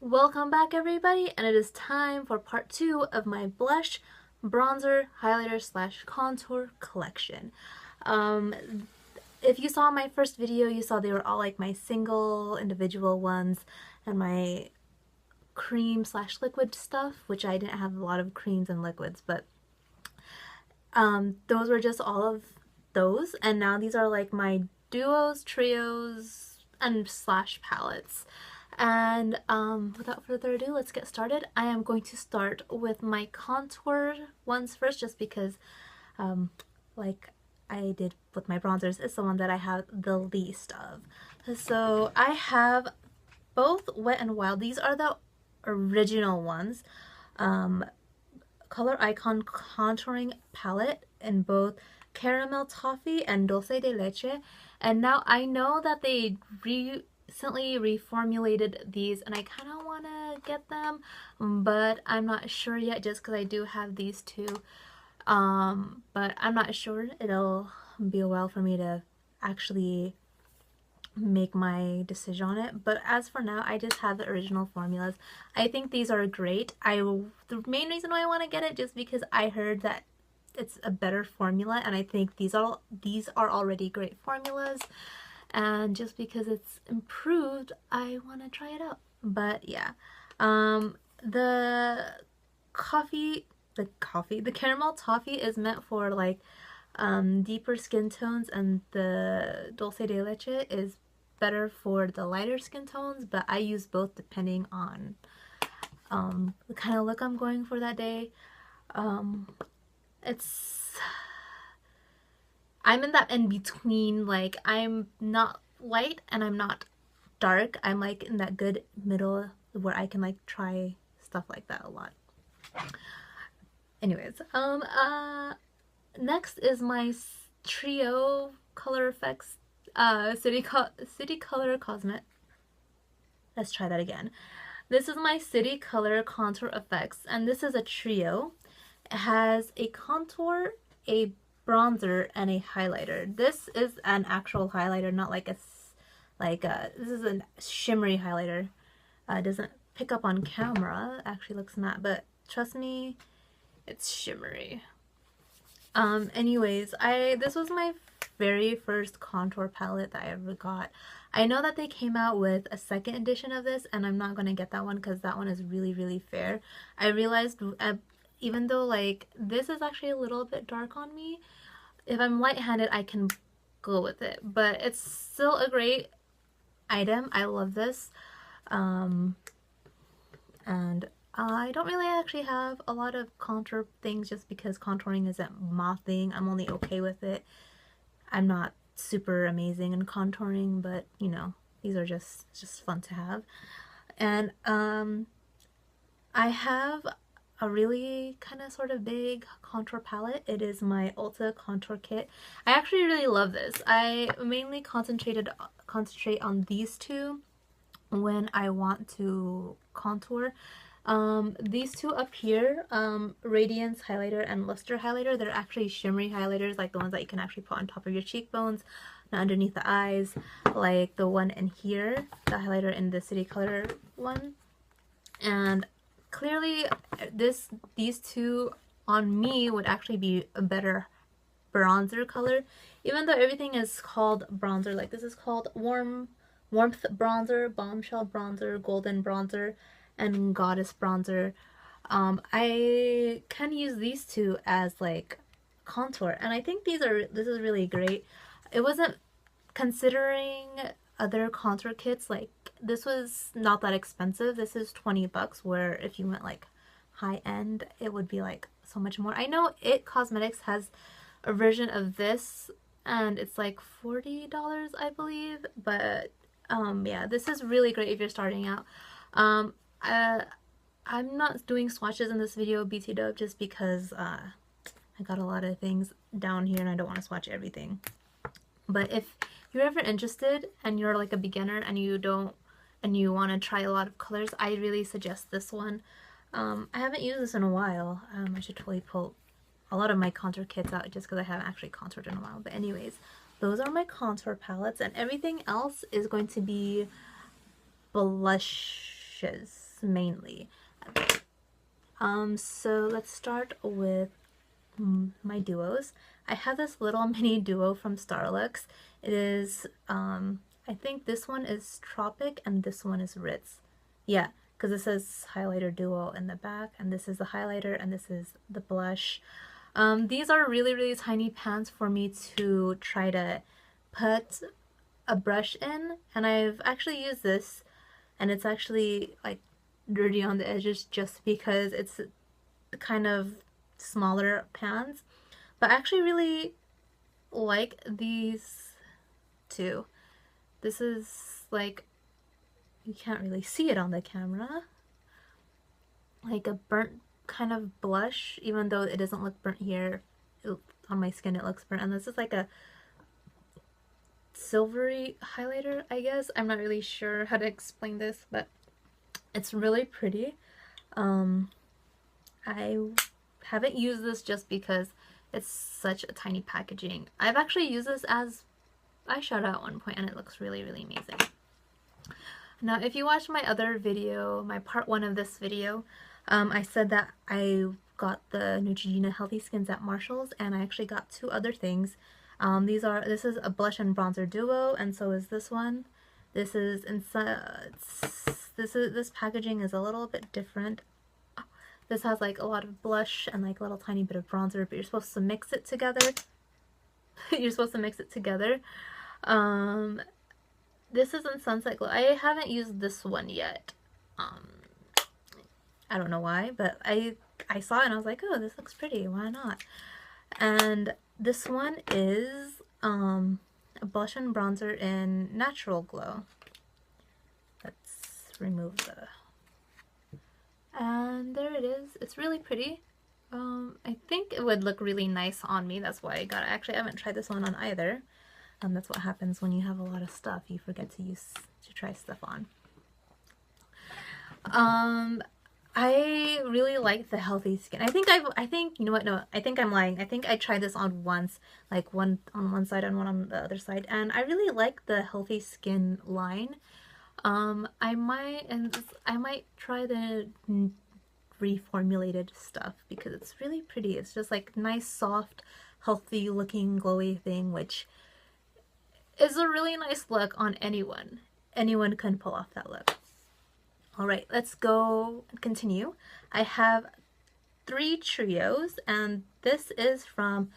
Welcome back everybody, and it is time for part 2 of my blush, bronzer, highlighter slash contour collection. Um, if you saw my first video, you saw they were all like my single individual ones and my cream slash liquid stuff, which I didn't have a lot of creams and liquids, but those were just all of those, and now these are like my duos, trios, and slash palettes. And without further ado, let's get started. I am going to start with my contour ones first, just because like I did with my bronzers, it's the one that I have the least of. So I have both Wet n Wild. These are the original ones. Color Icon contouring palette in both caramel toffee and dulce de leche. And now I know that they recently reformulated these and I kind of want to get them, but I'm not sure yet, just because I do have these two. But I'm not sure. It'll be a while for me to actually make my decision on it, but as for now I just have the original formulas. I think these are great. The main reason why I want to get it, just because I heard that it's a better formula, and I think these are already great formulas, and just because it's improved I want to try it out. But yeah, the caramel toffee is meant for like deeper skin tones, and the dulce de leche is better for the lighter skin tones, but I use both depending on the kind of look I'm going for that day. I'm in that in between, like I'm not light and I'm not dark. I'm like in that good middle where I can like try stuff like that a lot. Anyways, next is my trio color effects City Color Cosmet. Let's try that again. This is my City Color Contour Effects, and this is a trio. It has a contour, a bronzer, and a highlighter. This is an actual highlighter, not like this is a shimmery highlighter. It doesn't pick up on camera. It actually looks matte, but trust me, it's shimmery. Anyways, this was my very first contour palette that I ever got. I know that they came out with a second edition of this, and I'm not going to get that one because that one is really fair. I realized even though like this is actually a little bit dark on me, if I'm light-handed I can go with it, but it's still a great item. I love this. And I don't really actually have a lot of contour things, just because contouring isn't my thing. I'm only okay with it. I'm not super amazing in contouring, but you know, these are just fun to have. And I have a really kind of sort of big contour palette. It is my Ulta contour kit. I actually really love this. I mainly concentrate on these two when I want to contour. These two up here, Radiance highlighter and Luster highlighter, they're actually shimmery highlighters, like the ones that you can actually put on top of your cheekbones, not underneath the eyes, like the one in here, the highlighter in the City Color one. And clearly these two on me would actually be a better bronzer color, even though everything is called bronzer. Like this is called warmth bronzer, bombshell bronzer, golden bronzer, and goddess bronzer. I can use these two as like contour, and I think this is really great. It wasn't, considering other contour kits, like this was not that expensive. This is 20 bucks, where if you went like high end it would be like so much more. I know It Cosmetics has a version of this and it's like $40, I believe, but yeah, this is really great if you're starting out. I'm not doing swatches in this video, BT dub, just because I got a lot of things down here and I don't want to swatch everything. But if you're ever interested and you're like a beginner and you want to try a lot of colors, I really suggest this one. I haven't used this in a while. I should totally pull a lot of my contour kits out, just because I haven't actually contoured in a while. But anyways, those are my contour palettes, and everything else is going to be blushes. mainly. So let's start with my duos. I have this little mini duo from Starlux. It is, I think this one is Tropic and this one is Ritz. Yeah, because it says highlighter duo in the back, and this is the highlighter and this is the blush. These are really, really tiny pans for me to try to put a brush in, and I've actually used this, and it's actually like dirty on the edges just because it's kind of smaller pans, but I actually really like these two. This is like, you can't really see it on the camera, like a burnt kind of blush, even though it doesn't look burnt here. On my skin it looks burnt, and this is like a silvery highlighter, I guess. I'm not really sure how to explain this, but it's really pretty. I haven't used this just because it's such a tiny packaging. I've actually used this as eyeshadow at one point, and it looks really, really amazing. Now, if you watched my other video, my part 1 of this video, I said that I got the Neutrogena Healthy Skins at Marshall's, and I actually got 2 other things. This is a blush and bronzer duo, and so is this one. This packaging is a little bit different. This has like a lot of blush and like a little tiny bit of bronzer, but you're supposed to mix it together. You're supposed to mix it together. This is in Sunset Glow. I haven't used this one yet. I don't know why, but I saw it and I was like, oh, this looks pretty. Why not? And this one is a blush and bronzer in Natural Glow. Let's remove the... And there it is. It's really pretty. I think it would look really nice on me. That's why I got it. Actually, I haven't tried this one on either. That's what happens when you have a lot of stuff. You forget to try stuff on. I really like the Healthy Skin. I think you know what? No, I think I'm lying. I think I tried this on once, like one on one side and one on the other side, and I really like the Healthy Skin line. I might try the reformulated stuff because it's really pretty. It's just like nice, soft, healthy looking glowy thing, which is a really nice look on anyone. Anyone can pull off that look. Alright, let's go and continue. I have 3 trios, and this is from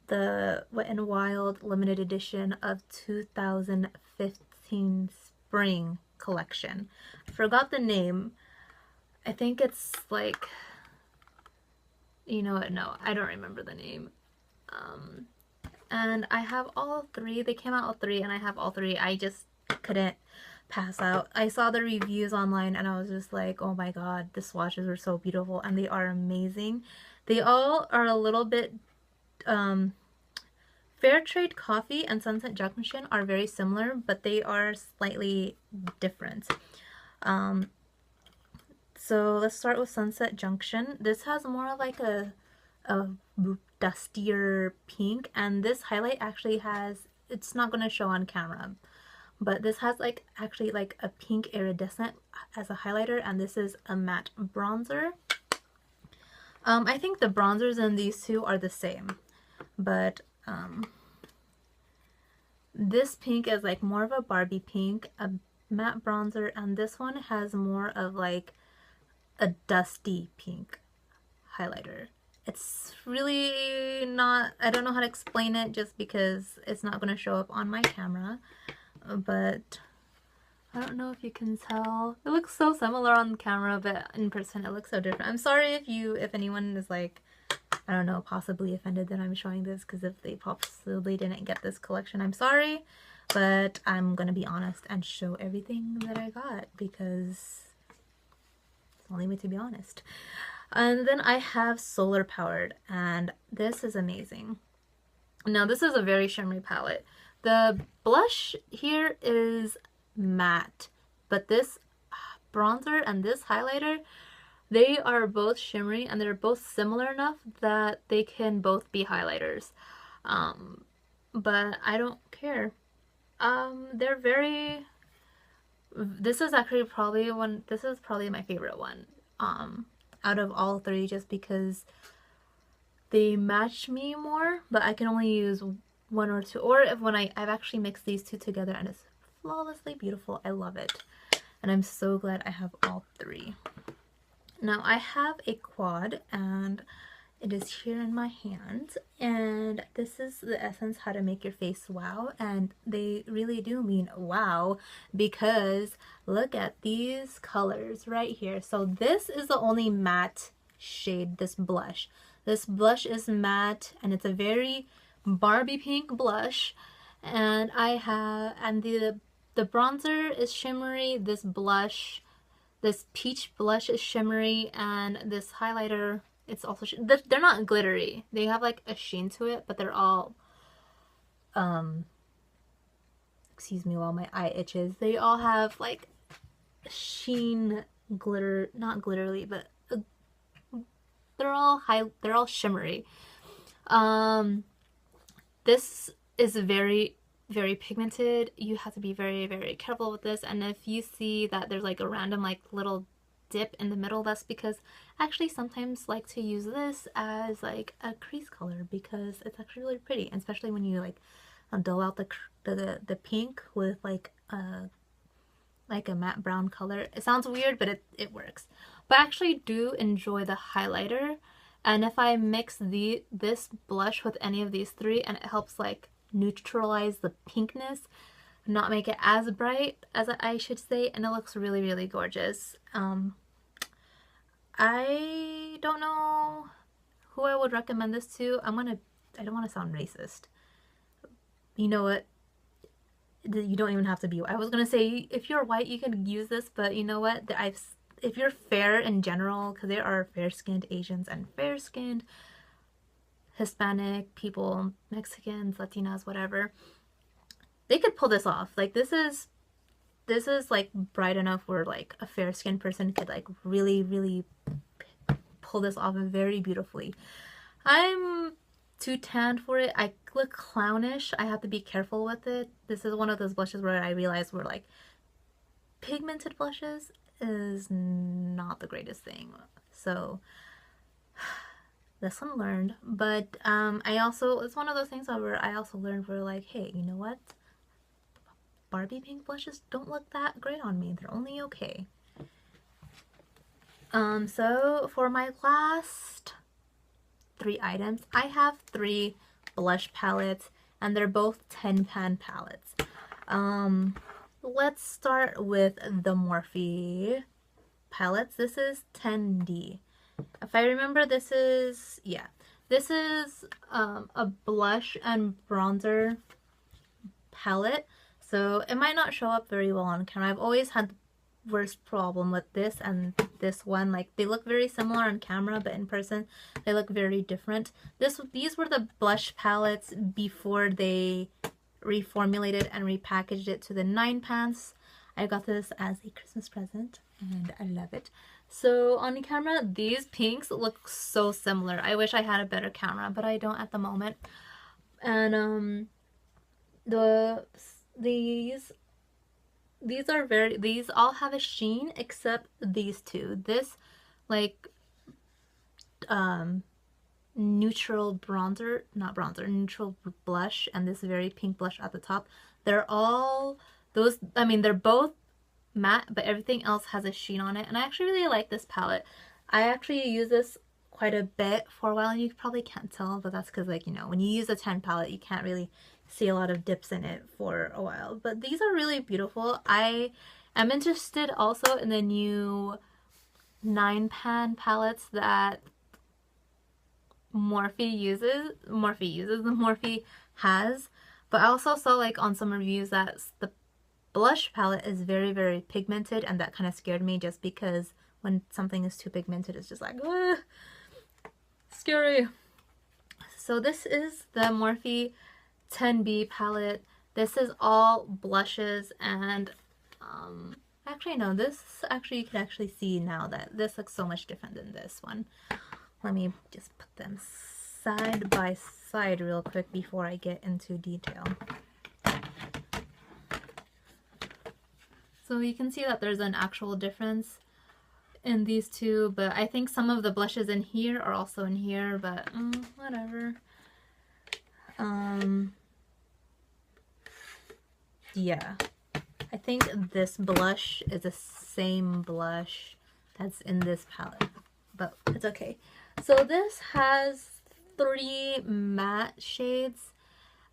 the Wet n Wild limited edition of 2015 spring collection. I forgot the name. I think it's like, you know what, no, I don't remember the name. And I have all 3. They came out all 3, and I have all 3. I just couldn't pass out. I saw the reviews online and I was just like, oh my god, the swatches are so beautiful, and they are amazing. They all are a little bit Fair Trade Coffee and Sunset Junction are very similar, but they are slightly different. So let's start with Sunset Junction. This has more like a dustier pink, and this highlight actually has, it's not going to show on camera, but this has like actually like a pink iridescent as a highlighter, and this is a matte bronzer. I think the bronzers in these two are the same, but this pink is like more of a Barbie pink, a matte bronzer, and this one has more of like a dusty pink highlighter. It's really not, I don't know how to explain it just because it's not going to show up on my camera, but I don't know if you can tell. It looks so similar on camera, but in person it looks so different. I'm sorry if anyone is like, I don't know, possibly offended that I'm showing this, because if they possibly didn't get this collection, I'm sorry, but I'm gonna be honest and show everything that I got because it's the only way to be honest. And then I have Solar Powered, and this is amazing. Now this is a very shimmery palette. The blush here is matte, but this bronzer and this highlighter, they are both shimmery, and they're both similar enough that they can both be highlighters. But I don't care. They're very This is actually probably this is probably my favorite one out of all three, just because they match me more, but I can only use one or two, or if when I've actually mixed these two together and it's flawlessly beautiful. I love it, and I'm so glad I have all three. Now I have a quad, and it is here in my hand, and this is the essence how to make your face wow, and they really do mean wow, because look at these colors right here. So this is the only matte shade, this blush. This blush is matte, and it's a very Barbie pink blush, and the bronzer is shimmery, this blush, this peach blush is shimmery, and this highlighter, it's also they're not glittery. They have like a sheen to it, but they're all excuse me while my eye itches. They all have like sheen, glitter, not glittery, but they're all shimmery. This is very pigmented. You have to be very careful with this, and if you see that there's like a random like little dip in the middle, that's because I actually sometimes like to use this as like a crease color, because it's actually really pretty, especially when you like dull out the pink with like a matte brown color. It sounds weird, but it works. But I actually do enjoy the highlighter, and if I mix this blush with any of these three, and it helps like neutralize the pinkness, not make it as bright as I should say, and it looks really gorgeous. I don't know who I would recommend this to. I don't want to sound racist. You know what? You don't even have to be. I was gonna say if you're white you can use this, but you know what? If you're fair in general, because there are fair-skinned Asians and fair-skinned Hispanic people, Mexicans, Latinas, whatever, they could pull this off. Like this is like bright enough where like a fair-skinned person could like really pull this off very beautifully. I'm too tanned for it. I look clownish. I have to be careful with it. This is one of those blushes where I realized where like pigmented blushes is not the greatest thing. So lesson learned. But it's one of those things where I also learned where like, hey, you know what? Barbie pink blushes don't look that great on me. They're only okay. So for my last three items, I have three blush palettes, and they're both 10 pan palettes. Let's start with the Morphe palettes. This is 10D. If I remember, this is a blush and bronzer palette, so it might not show up very well on camera. I've always had the worst problem with this and this one. Like, they look very similar on camera, but in person they look very different. These were the blush palettes before they reformulated and repackaged it to the 9 pans. I got this as a Christmas present and I love it. So on camera, these pinks look so similar. I wish I had a better camera, but I don't at the moment. And these all have a sheen except these two. This like neutral bronzer, not bronzer, neutral blush, and this very pink blush at the top. They're all those, I mean, they're both matte, but everything else has a sheen on it, and I actually really like this palette. I actually use this quite a bit for a while, and you probably can't tell, but that's because, like, you know, when you use a 10 palette, you can't really see a lot of dips in it for a while. But these are really beautiful. I am interested also in the new 9 pan palettes that Morphe has, but I also saw like on some reviews that the blush palette is very pigmented, and that kind of scared me, just because when something is too pigmented, it's just like, scary. So this is the Morphe 10B palette. This is all blushes, and actually no, this actually, you can actually see now that this looks so much different than this one. Let me just put them side by side real quick before I get into detail. So you can see that there's an actual difference in these two, but I think some of the blushes in here are also in here, but whatever. Yeah, I think this blush is the same blush that's in this palette, but it's okay. So this has 3 matte shades.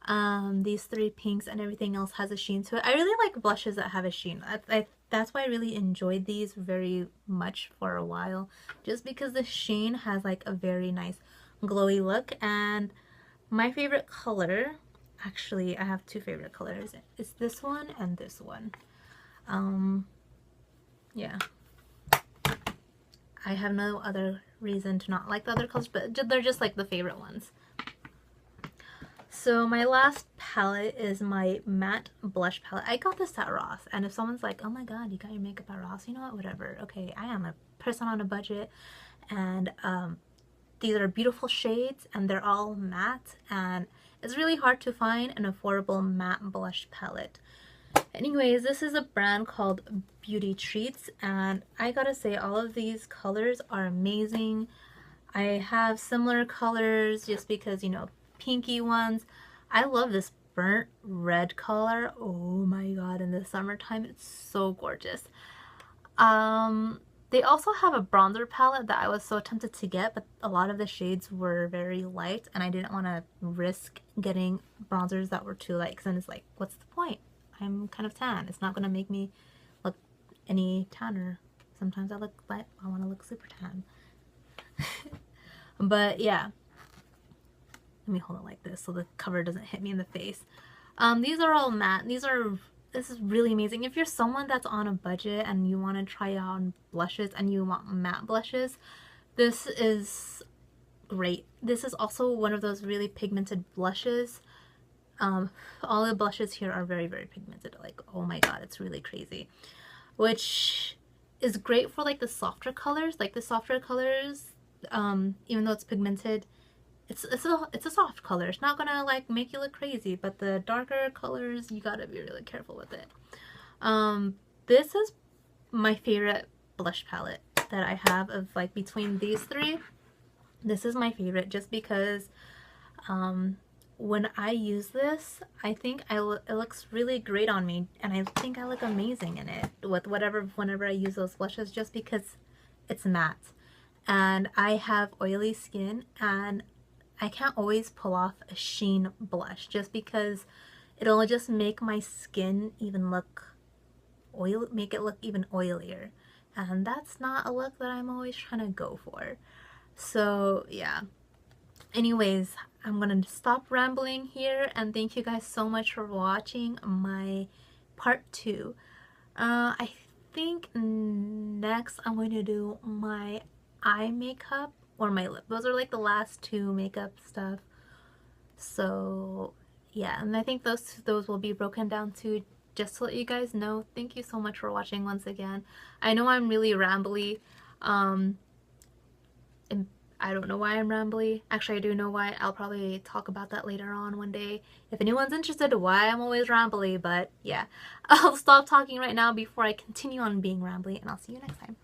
These 3 pinks and everything else has a sheen to it. I really like blushes that have a sheen. That's why I really enjoyed these very much for a while, just because the sheen has like a very nice glowy look. And my favorite color, actually I have 2 favorite colors, it's this one and this one. Yeah, I have no other reason to not like the other colors, but they're just like the favorite ones. So my last palette is my matte blush palette. I got this at Ross, and if someone's like, oh my god, you got your makeup at Ross, you know what, whatever. Okay, I am a person on a budget, and these are beautiful shades, and they're all matte, and it's really hard to find an affordable matte blush palette. Anyways, this is a brand called Beauty Treats, and I gotta say, all of these colors are amazing. I have similar colors just because, you know, pinky ones. I love this burnt red color. Oh my god, in the summertime it's so gorgeous. They also have a bronzer palette that I was so tempted to get, but a lot of the shades were very light and I didn't want to risk getting bronzers that were too light, because then it's like, what's the point? I'm kind of tan. It's not going to make me look any tanner. Sometimes I look like I want to look super tan. But yeah, let me hold it like this so the cover doesn't hit me in the face. These are all matte. This is really amazing. If you're someone that's on a budget and you want to try on blushes and you want matte blushes, this is great. This is also one of those really pigmented blushes. All the blushes here are very, very pigmented. Like, oh my god, it's really crazy. Which is great for like the softer colors. Like the softer colors, even though it's pigmented, it's a soft color. It's not gonna like make you look crazy, but the darker colors, you gotta be really careful with it. This is my favorite blush palette that I have of like between these 3. This is my favorite just because when I use this, I think it looks really great on me, and I think I look amazing in it with whenever I use those blushes, just because it's matte. And I have oily skin, and I can't always pull off a sheen blush just because it'll just make my skin even look make it look even oilier, and that's not a look that I'm always trying to go for. So yeah, anyways, I'm gonna stop rambling here, and thank you guys so much for watching my part 2. I think next I'm going to do my eye makeup or my lip. Those are like the last 2 makeup stuff. So yeah, and I think those will be broken down too, just to let you guys know. Thank you so much for watching once again. I know I'm really rambly, and I don't know why I'm rambly. Actually, I do know why. I'll probably talk about that later on one day if anyone's interested why I'm always rambly. But yeah, I'll stop talking right now before I continue on being rambly, and I'll see you next time.